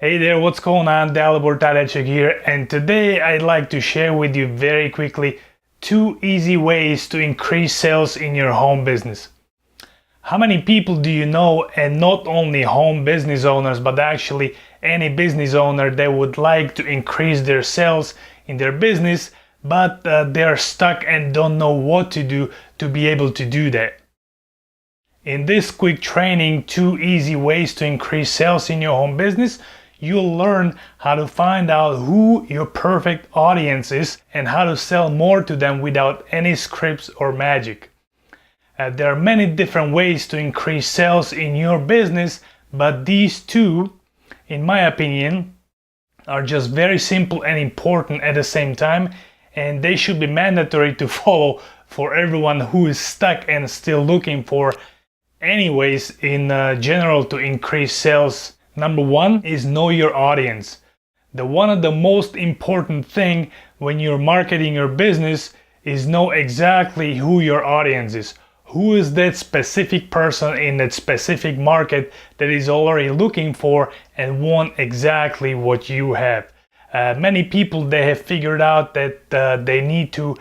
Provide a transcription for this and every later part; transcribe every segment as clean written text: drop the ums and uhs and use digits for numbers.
Hey there, what's going on? Dalibor Tadechik here, and today I'd like to share with you very quickly 2 easy ways to increase sales in your home business. How many people do you know, and not only home business owners, but actually any business owner that would like to increase their sales in their business, but they're stuck and don't know what to do to be able to do that? In this quick training, 2 easy ways to increase sales in your home business, you'll learn how to find out who your perfect audience is and how to sell more to them without any scripts or magic. There are many different ways to increase sales in your business, but these 2, in my opinion, are just very simple and important at the same time, and they should be mandatory to follow for everyone who is stuck and still looking for any ways in general to increase sales. Number 1 is know your audience. One of the most important thing when you're marketing your business is know exactly who your audience is. Who is that specific person in that specific market that is already looking for and want exactly what you have. Many people, they have figured out that they need to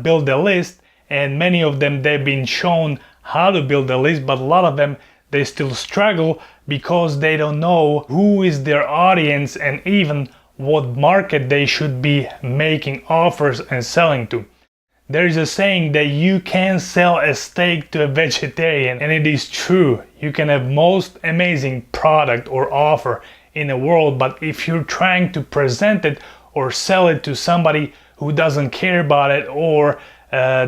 build a list, and many of them, they've been shown how to build a list, but a lot of them, they still struggle because they don't know who is their audience and even what market they should be making offers and selling to. There is a saying that you can sell a steak to a vegetarian, and it is true. You can have most amazing product or offer in the world, but if you're trying to present it or sell it to somebody who doesn't care about it or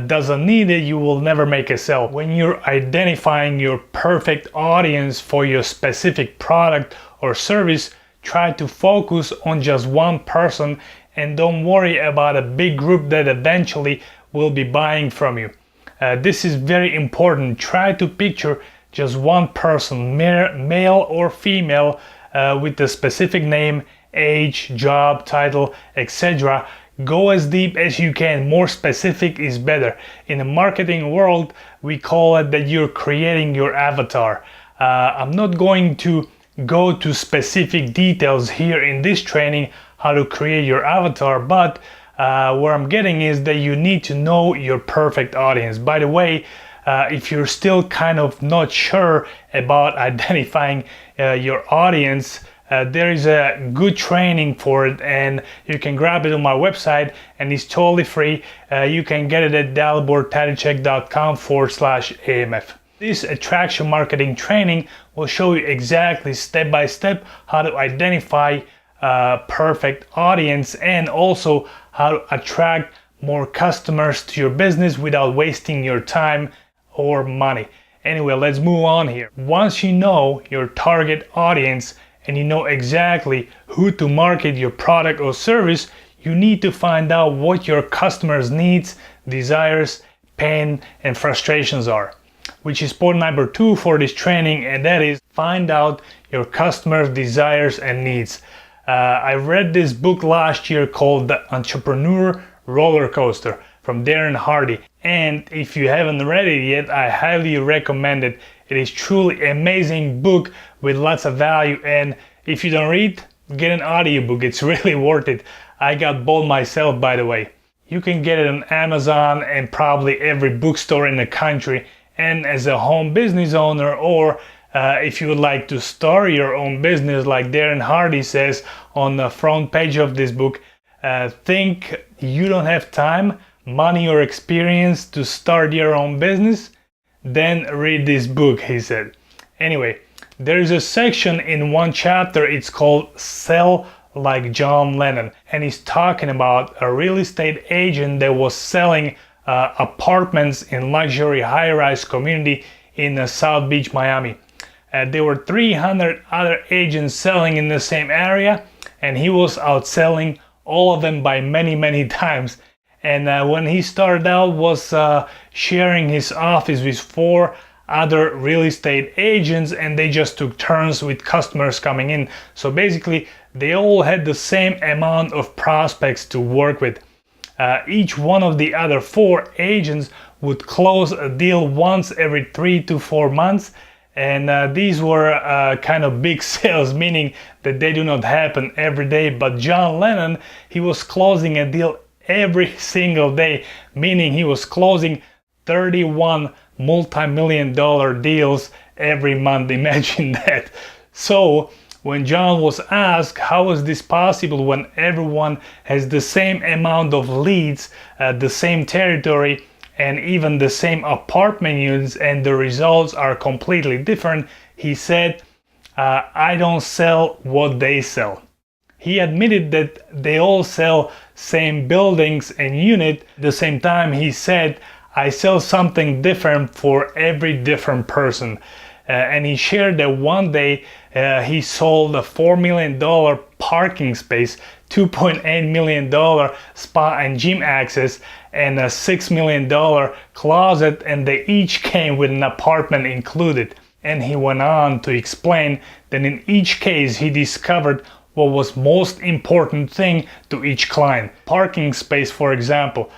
doesn't need it, you will never make a sale. When you're identifying your perfect audience for your specific product or service, try to focus on just one person and don't worry about a big group that eventually will be buying from you. This is very important. Try to picture just one person, male or female, with a specific name, age, job, title, etc. Go as deep as you can. More specific is better. In the marketing world, we call it that you're creating your avatar. I'm not going to go to specific details here in this training how to create your avatar, but where I'm getting is that you need to know your perfect audience. By the way, if you're still kind of not sure about identifying your audience, there is a good training for it, and you can grab it on my website, and it's totally free. You can get it at dalibortadechek.com/AMF. This attraction marketing training will show you exactly step by step how to identify a perfect audience and also how to attract more customers to your business without wasting your time or money. Anyway, let's move on here. Once you know your target audience and you know exactly who to market your product or service, you need to find out what your customers' needs, desires, pain, and frustrations are, which is point number 2 for this training, and that is find out your customers' desires and needs. I read this book last year called The Entrepreneur Roller Coaster from Darren Hardy, and if you haven't read it yet, I highly recommend it. It is truly an amazing book with lots of value, and if you don't read, get an audiobook. It's really worth it. I got both myself, by the way. You can get it on Amazon and probably every bookstore in the country. And as a home business owner, or if you would like to start your own business, like Darren Hardy says on the front page of this book, think you don't have time, money, or experience to start your own business, then read this book, he said. Anyway, there's a section in one chapter, it's called Sell Like John Lennon, and he's talking about a real estate agent that was selling apartments in luxury high-rise community in South Beach, Miami. There were 300 other agents selling in the same area, and he was outselling all of them by many times. And when he started out, was sharing his office with 4 other real estate agents, and they just took turns with customers coming in. So basically, they all had the same amount of prospects to work with. Each one of the other 4 agents would close a deal once every 3 to 4 months, And these were kind of big sales, meaning that they do not happen every day. But John Lennon, he was closing a deal every single day, meaning he was closing 31 multi-million-dollar deals every month. Imagine that. So when John was asked how is this possible when everyone has the same amount of leads, the same territory, and even the same apartment units, and the results are completely different, he said, I don't sell what they sell. He admitted that they all sell same buildings and unit. At the same time, he said, I sell something different for every different person. And he shared that one day he sold a $4 million parking space, $2.8 million spa and gym access, and a $6 million closet, and they each came with an apartment included. And he went on to explain that in each case he discovered what was most important thing to each client. Parking space, for example.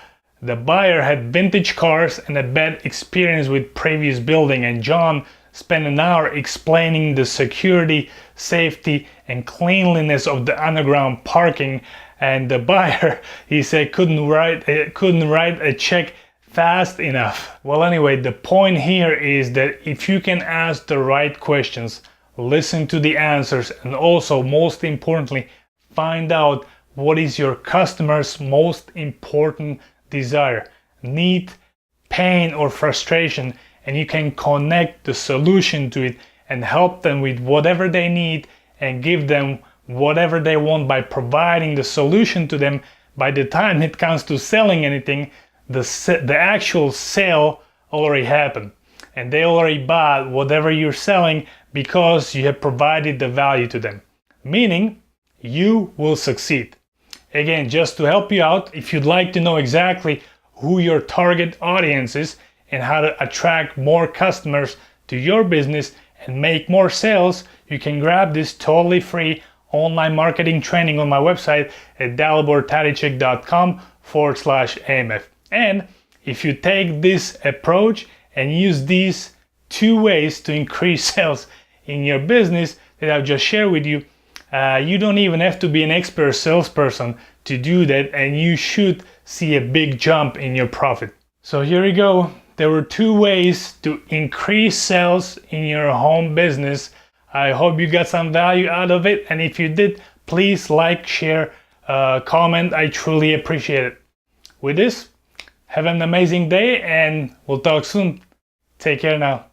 The buyer had vintage cars and a bad experience with previous building, and John spent an hour explaining the security, safety, and cleanliness of the underground parking. And the buyer, he said, couldn't write a check fast enough. Well, anyway, the point here is that if you can ask the right questions, listen to the answers, and also, most importantly, find out what is your customer's most important desire, need, pain, or frustration, and you can connect the solution to it and help them with whatever they need and give them whatever they want by providing the solution to them. By the time it comes to selling anything, the actual sale already happened, and they already bought whatever you're selling because you have provided the value to them, meaning you will succeed. Again, just to help you out, if you'd like to know exactly who your target audience is and how to attract more customers to your business and make more sales, you can grab this totally free online marketing training on my website at dalibortadicek.com/AMF. And if you take this approach and use these 2 ways to increase sales in your business that I've just shared with you, you don't even have to be an expert salesperson to do that, and you should see a big jump in your profit. So here you go. There were 2 ways to increase sales in your home business. I hope you got some value out of it, and if you did, please like, share, comment. I truly appreciate it. With this, have an amazing day, and we'll talk soon. Take care now.